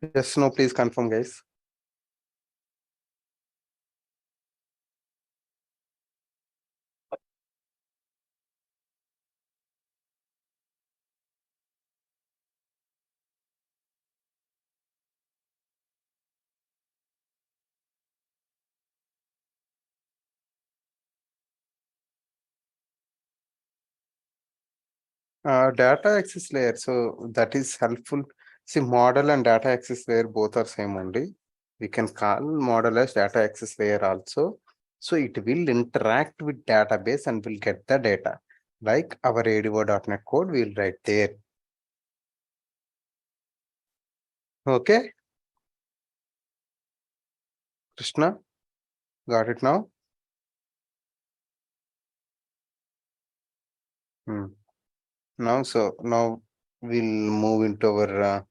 Yes, no, please confirm, guys. Data access layer. So that is helpful. See, model and data access layer both are same only. We can call model as data access layer also. So it will interact with database and will get the data. Like our ADO.NET code, we'll write there. Okay, Krishna, got it now? Hmm. Now we'll move into our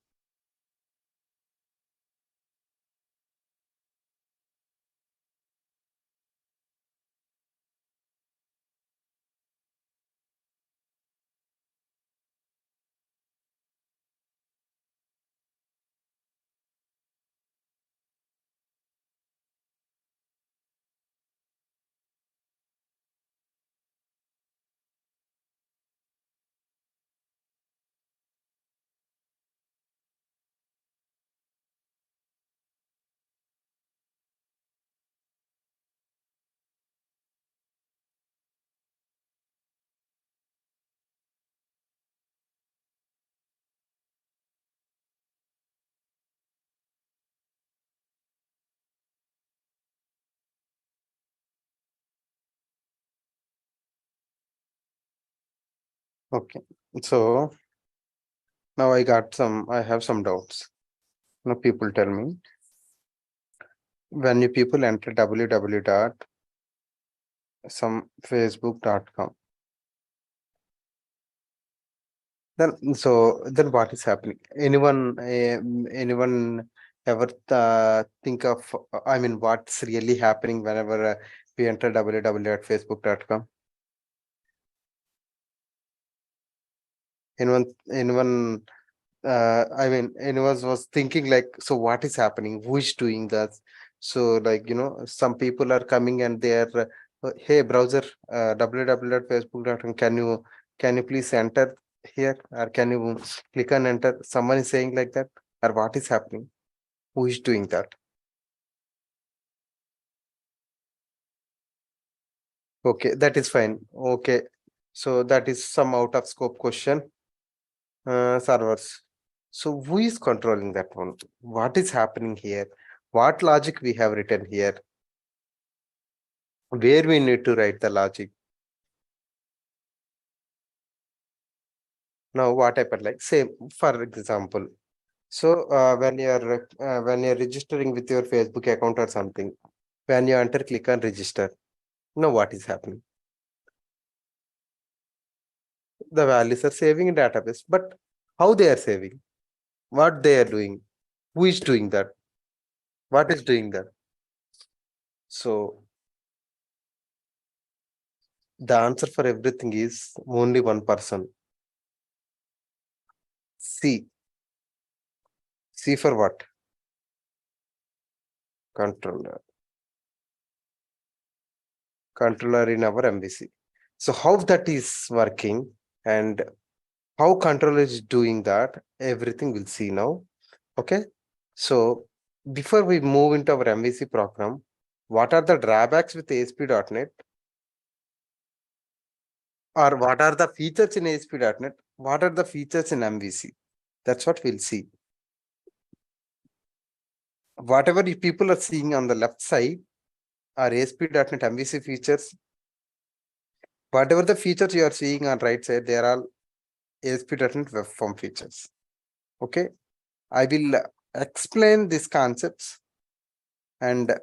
okay. So now I have some doubts. Now people tell me, when you people enter www dot some facebook.com, then what is happening? Anyone ever think of, I mean, what's really happening whenever we enter www.facebook.com? Anyone I mean, anyone was thinking like, so what is happening? Who is doing that? So, like, some people are coming and they are, hey, browser, www.facebook.com, can you please enter here, or can you click on enter? Someone is saying like that, or what is happening? Who is doing that? Okay, that is fine. Okay, so that is some out of scope question. Servers. So who is controlling that one? What is happening here? What logic we have written here? Where we need to write the logic? Now what happened? Like, say, for example, so when you're registering with your Facebook account or something, when you enter, click on register. Now what is happening? The values are saving in database, but how they are saving? What they are doing? Who is doing that? What is doing that? So the answer for everything is only one person. C. C for what? Controller. Controller in our MVC. So how that is working and how controller is doing that, everything we'll see now. Okay. So before we move into our MVC program, what are the drawbacks with ASP.NET, or what are the features in ASP.NET? What are the features in MVC? That's what we'll see. Whatever you people are seeing on the left side are ASP.NET MVC features. Whatever the features you are seeing on right side, they are all ASP.NET Web Form features. Okay, I will explain these concepts, and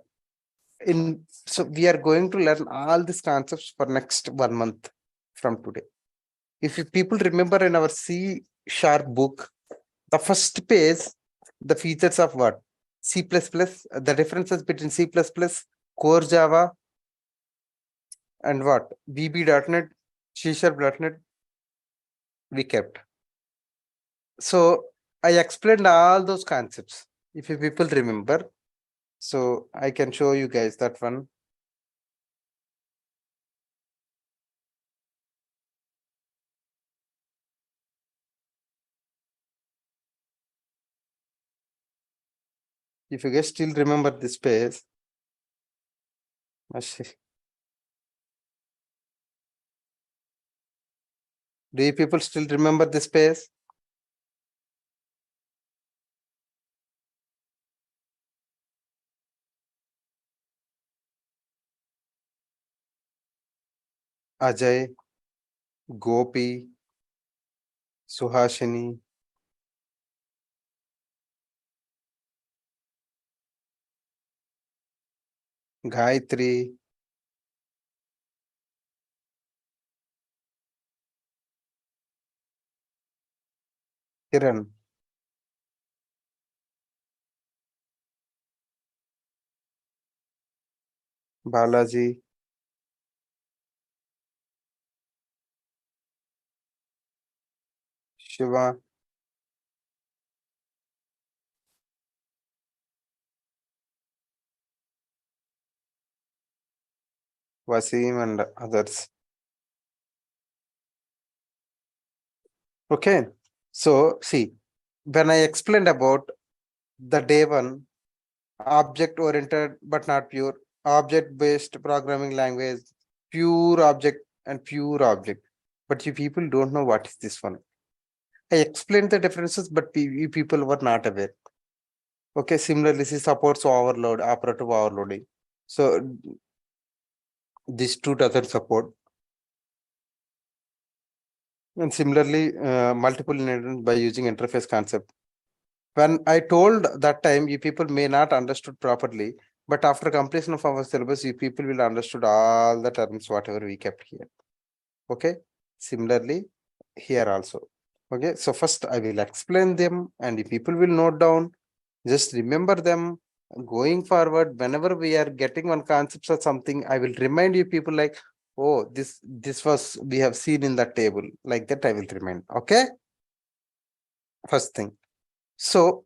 so we are going to learn all these concepts for next 1 month from today. If you people remember in our C# book, the first page, the features of what? C++, the differences between C++, core Java, and what? VB.NET, C#.NET, we kept. So I explained all those concepts. If you people remember, so I can show you guys that one. If you guys still remember this page, do you people still remember this page? Ajay, Gopi, Suhashini, Gayatri, Kiran, Balaji, Shiva, Wasim, and others. Okay. So see, when I explained about the day one, object oriented but not pure, object based programming language, pure object and pure object. But you people don't know what is this one. I explained the differences, but you people were not aware. Okay, similarly, this supports overload, operative overloading. So these two doesn't support. And similarly, multiple inheritance by using interface concept. When I told that time, you people may not understood properly, but after completion of our syllabus, you people will understood all the terms, whatever we kept here. Okay. Similarly, here also. Okay. So first I will explain them and the people will note down. Just remember them. Going forward, whenever we are getting one concepts or something, I will remind you people like, oh, this was we have seen in the table. Like that, I will remind. Okay. First thing. So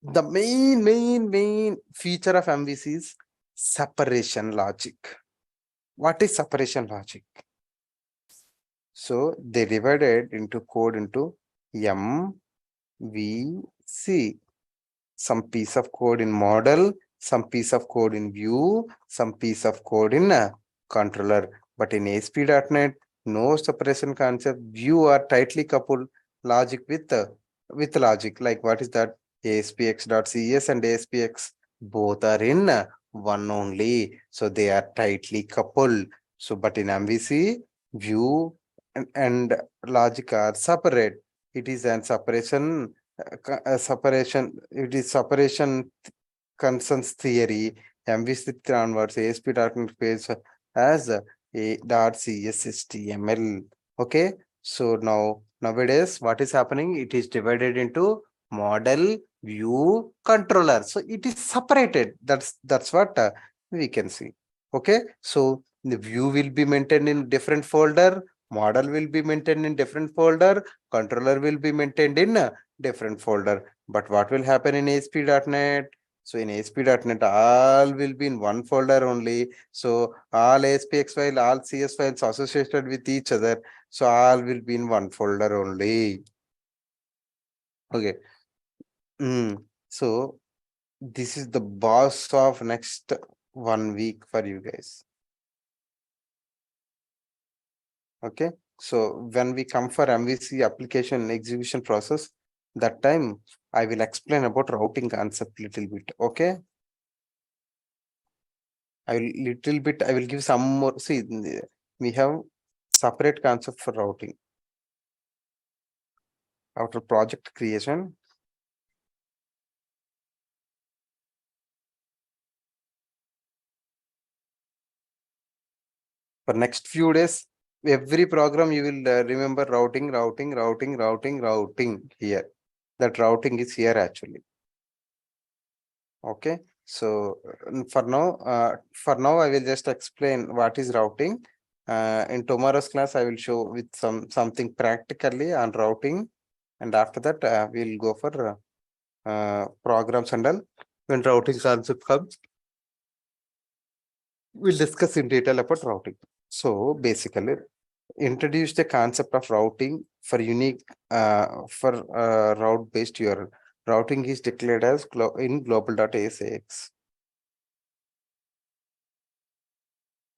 the main feature of MVC is separation logic. What is separation logic? So they divided into code into MVC. Some piece of code in model, some piece of code in view, some piece of code in a controller. But in ASP.NET, no separation concept. View are tightly coupled logic with logic. Like what is that? ASPX.CES and ASPX both are in one only. So they are tightly coupled. So but in MVC, view and logic are separate. It is an separation separation. It is separation concerns theory. MVC onwards, ASP.NET page as a dot CSSTML. Okay. So now nowadays, what is happening? It is divided into model, view, controller. So it is separated. That's what we can see. Okay. So the view will be maintained in different folder, model will be maintained in different folder, controller will be maintained in a different folder. But what will happen in ASP.NET? So in ASP.NET, all will be in one folder only. So all ASPX file, all CS files associated with each other. So all will be in one folder only. Okay. So this is the boss of next 1 week for you guys. Okay. So when we come for MVC application execution process, that time I will explain about routing concept little bit. Okay. I will give some more. See, we have separate concept for routing. After project creation, for next few days, every program you will remember routing here. That routing is here actually. Okay. So for now, I will just explain what is routing. In tomorrow's class, I will show with something practically on routing, and after that, we'll go for programs and all. When routing concept comes, we'll discuss in detail about routing. So basically, introduce the concept of routing for unique for route based URL. Routing is declared as in global.asx.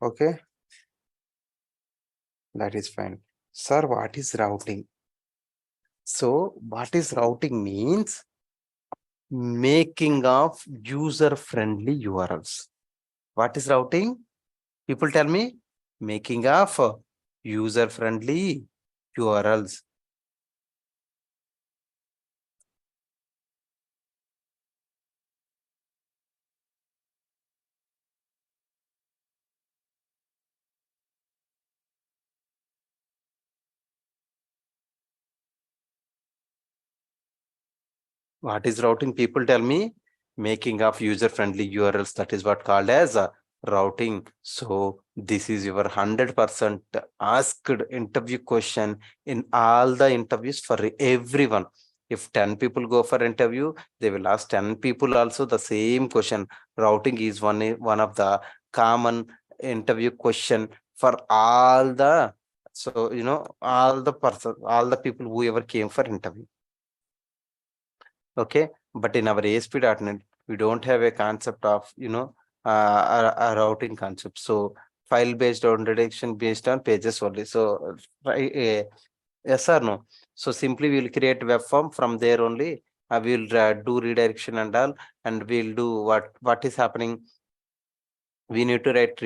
Okay, that is fine. Sir, what is routing? So what is routing means making of user friendly URLs. What is routing? People tell me making of user friendly URLs. What is routing? People tell me making of user-friendly URLs. That is what called as routing. So this is your 100% asked interview question in all the interviews for everyone. If 10 people go for interview, they will ask 10 people also the same question. Routing is one of the common interview question for all the, so all the people who ever came for interview. Okay, but in our ASP.NET we don't have a concept of a routing concept. So file based on redirection based on pages only. So right, yes or no? So simply we'll create web form, from there only we'll do redirection and all, and we'll do what is happening. We need to write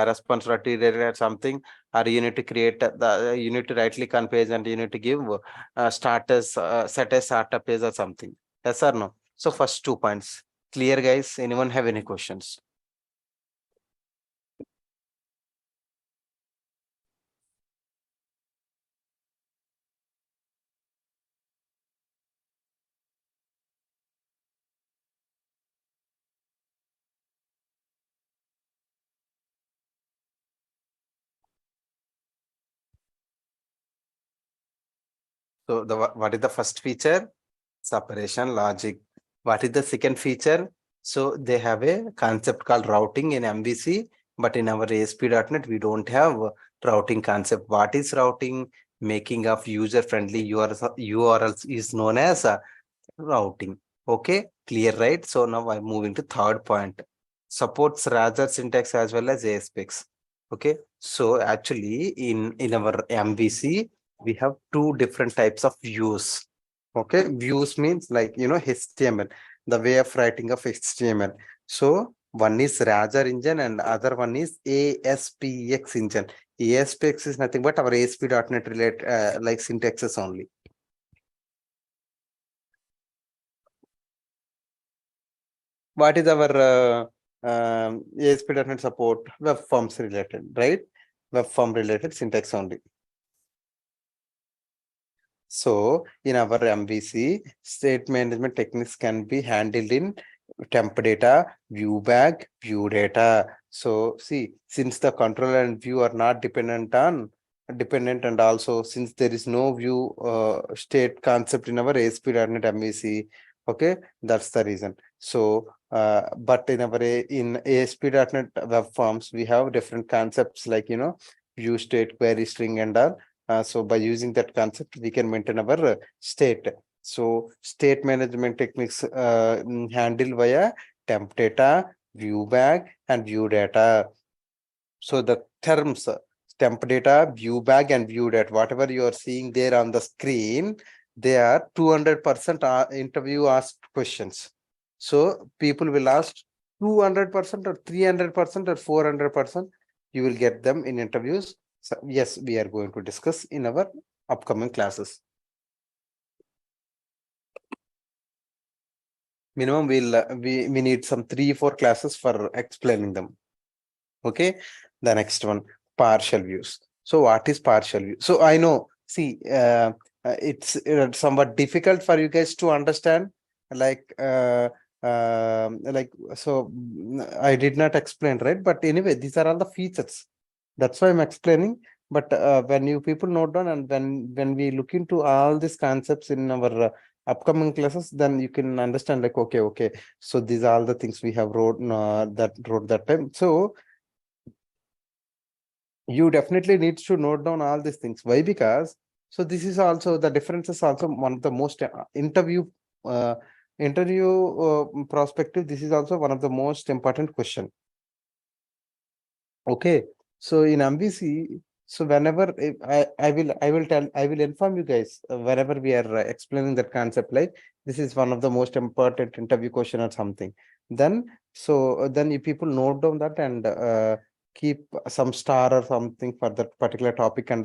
response or redirect something, or you need to create you need to right click on page and you need to give status set a startup page or something. Yes or no? So first 2 points clear, guys. Anyone have any questions? So what is the first feature? Separation logic. What is the second feature? So they have a concept called routing in MVC, but in our ASP.NET we don't have routing concept. What is routing? Making of user-friendly URLs is known as routing. Okay, clear, right? So now I'm moving to third point. Supports rather syntax as well as ASPX. Okay, so actually in our MVC we have two different types of views. Okay, views means like HTML, the way of writing of HTML. So one is Razer engine and other one is ASPX engine. ASPX is nothing but our ASP.NET related like syntaxes only. What is our ASP.NET support? Web forms related, right? Web form related syntax only. So in our MVC, state management techniques can be handled in temp data, view bag, view data. So see, since the controller and view are not dependent, and also since there is no view state concept in our ASP.NET MVC, okay, that's the reason. So but in our in ASP.NET web forms, we have different concepts like view state, query string and all. So by using that concept, we can maintain our state. So state management techniques handled via temp data, view bag, and view data. So the terms temp data, view bag, and view data, whatever you are seeing there on the screen, they are 200% interview asked questions. So people will ask 200% or 300% or 400%. You will get them in interviews. So yes, we are going to discuss in our upcoming classes. Minimum we need some 3-4 classes for explaining them. Okay, the next one, partial views. So what is partial view? So I know, see, it's somewhat difficult for you guys to understand, like so I did not explain, right? But anyway, these are all the features. That's why I'm explaining. But when you people note down, and when we look into all these concepts in our upcoming classes, then you can understand like, okay, so these are all the things we have wrote that time. So you definitely need to note down all these things. Why? Because so this is also the difference is also one of the most uh, interview prospective. This is also one of the most important question. Okay, so in MVC, so whenever I will inform you guys whenever we are explaining that concept, like this is one of the most important interview question or something. Then then you people note down that and keep some star or something for that particular topic, and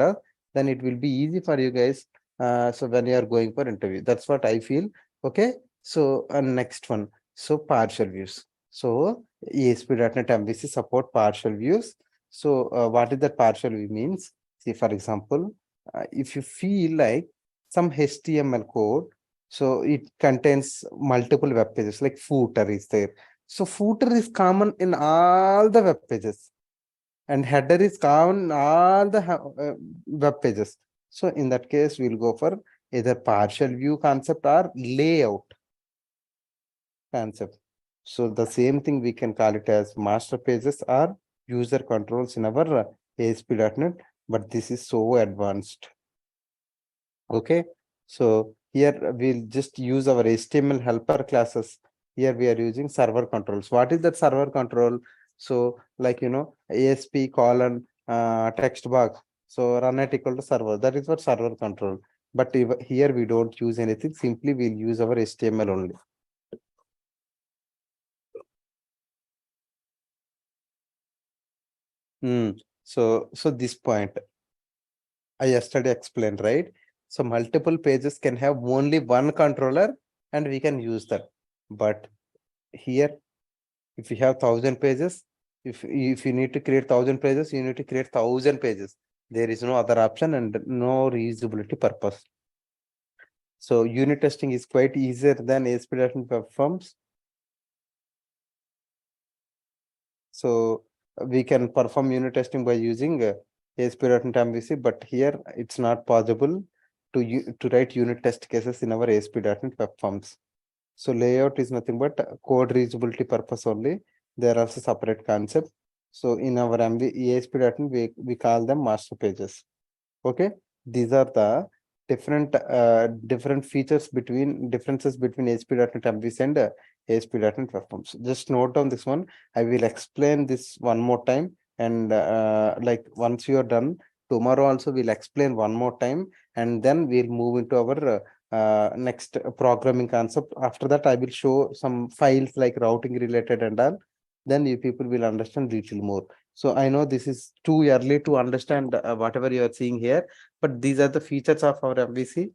then it will be easy for you guys. So when you are going for interview, that's what I feel. Okay, so next one, so partial views. So ASP.NET MVC support partial views. So what is that partial view means? See, for example, if you feel like some HTML code, so it contains multiple web pages, like footer is there. So footer is common in all the web pages, and header is common in all the web pages. So in that case, we'll go for either partial view concept or layout concept. So the same thing we can call it as master pages or user controls in our ASP.NET, but this is so advanced. Okay, so here we'll just use our HTML helper classes. Here we are using server controls. What is that server control? So like, ASP colon text box. So run it equal to server. That is what server control. But here we don't use anything. Simply we'll use our HTML only. So this point I yesterday explained, right? So multiple pages can have only one controller and we can use that. But here, if you have 1,000 pages, if you need to create 1,000 pages, you need to create 1,000 pages. There is no other option and no reusability purpose. So unit testing is quite easier than ASP.NET Performs. So we can perform unit testing by using ASP.NET MVC, but here it's not possible to write unit test cases in our ASP.NET Web Forms. So layout is nothing but code reusability purpose only. There are also separate concept. So in our ASP.NET, we call them master pages. Okay, these are the different differences between ASP.NET MVC and ASP.NET Platforms. Just note down this one. I will explain this one more time, and like once you are done, tomorrow also we'll explain one more time, and then we'll move into our next programming concept. After that, I will show some files like routing related and all. Then you people will understand little more. So I know this is too early to understand whatever you are seeing here, but these are the features of our MVC.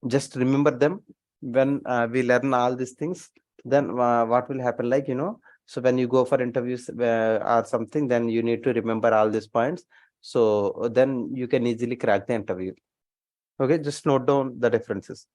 Just remember them when we learn all these things. Then what will happen, like, so when you go for interviews or something, then you need to remember all these points. So then you can easily crack the interview. Okay, just note down the differences.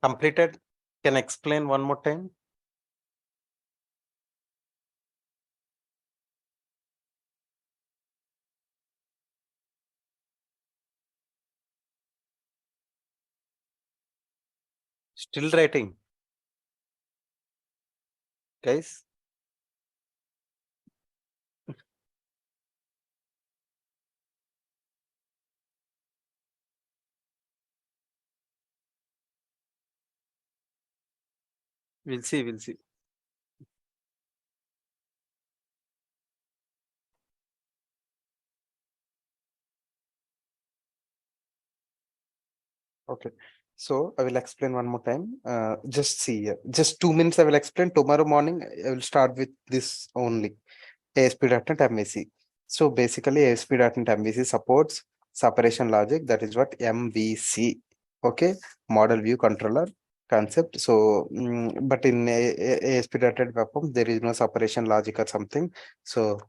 completed. Can explain one more time? Still writing, guys. We'll see. We'll see. Okay. So I will explain one more time. Just see here. Just 2 minutes. I will explain. Tomorrow morning, I will start with this only. ASP.NET MVC. So basically, ASP.NET MVC supports separation logic. That is what MVC. Okay, model view controller concept. So, but in ASP.NET Web Form, there is no separation logic or something. So,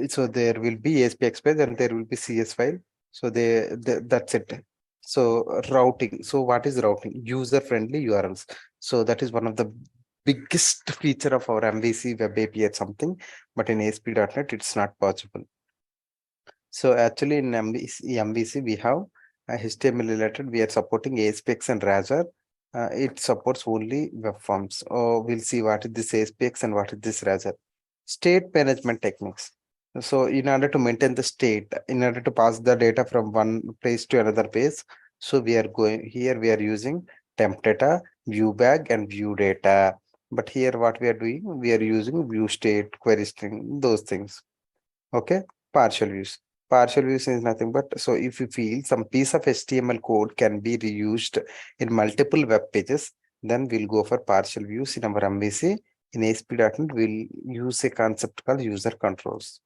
so there will be ASP express and there will be CS file. So that's it. So routing. So what is routing? User friendly URLs. So that is one of the biggest feature of our MVC web API something, but in ASP.NET it's not possible. So actually in MVC we have HTML related, we are supporting ASPX and Razor. It supports only web forms. Oh, we'll see what is this ASPX and what is this Razor. State management techniques. So in order to maintain the state, in order to pass the data from one place to another page, so we are going here, we are using temp data, view bag and view data. But here what we are doing, we are using view state, query string, those things. Okay, partial views. Partial views is nothing but, so if you feel some piece of HTML code can be reused in multiple web pages, then we'll go for partial views in our MVC. In ASP.NET, we'll use a concept called user controls.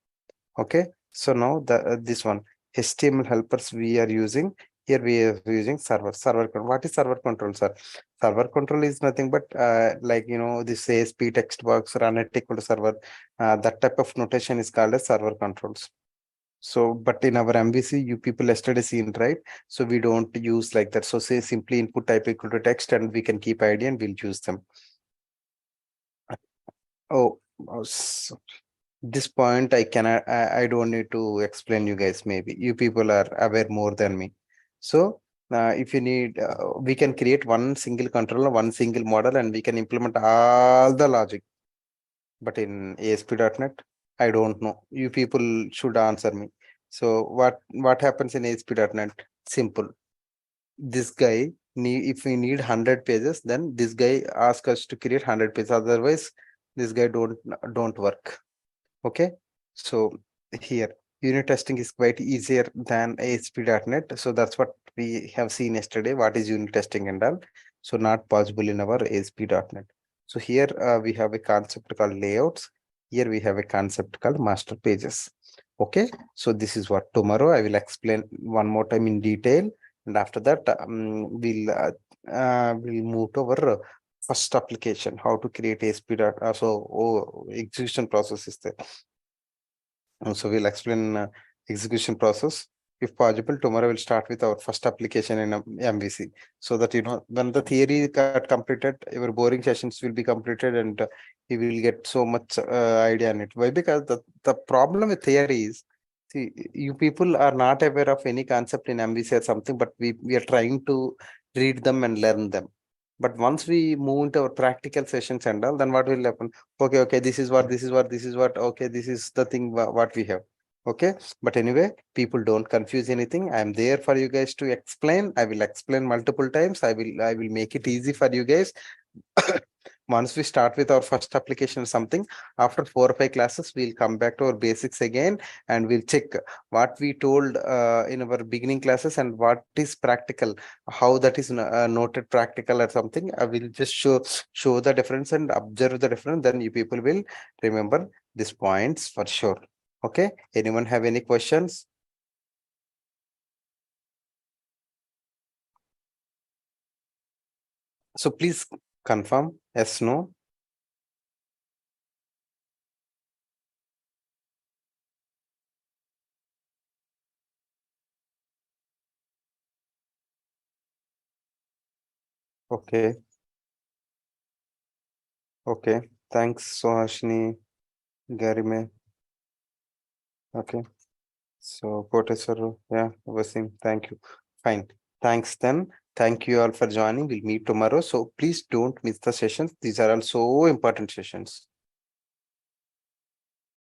Okay, so now this one HTML helpers we are using. Here we are using what is server control, sir? Server control is nothing but like this ASP text box run at equal to server, that type of notation is called as server controls. So but in our MVC you people yesterday seen, right? So we don't use like that. So say simply input type equal to text and we can keep ID and we'll use them. Oh, this point I cannot, I don't need to explain you guys. Maybe you people are aware more than me. So if you need, we can create one single controller, one single model, and we can implement all the logic. But in ASP.NET, I don't know. You people should answer me. So what happens in ASP.NET? Simple. This guy need, if we need 100 pages, then this guy asks us to create 100 pages. Otherwise, this guy don't work. Okay, so here unit testing is quite easier than ASP.NET. So that's what we have seen yesterday. What is unit testing and all? So not possible in our ASP.NET. So here we have a concept called layouts. Here we have a concept called master pages. Okay, so this is what tomorrow I will explain one more time in detail, and after that we'll move to our first application, how to create ASP. Execution process is there. So we'll explain execution process. If possible, tomorrow we'll start with our first application in MVC, so that when the theory got completed, your boring sessions will be completed, and you will get so much idea on it. Why? Because the problem with theory is, see, you people are not aware of any concept in MVC or something, but we are trying to read them and learn them. But once we move into our practical sessions and all, then what will happen? Okay, this is what, okay, this is the thing what we have. Okay, but anyway, people don't confuse anything. I'm there for you guys to explain. I will explain multiple times. I will make it easy for you guys. Once we start with our first application or something, after 4 or 5 classes, we'll come back to our basics again, and we'll check what we told in our beginning classes and what is practical, how that is noted practical or something. I will just show the difference and observe the difference. Then you people will remember these points for sure. Okay, anyone have any questions? So please confirm yes, no. Okay. Okay. Thanks, Sohashini, Garime. Okay. So, Professor, yeah, Wasim, thank you. Fine. Thanks then. Thank you all for joining. We'll meet tomorrow. So please don't miss the sessions. These are all so important sessions.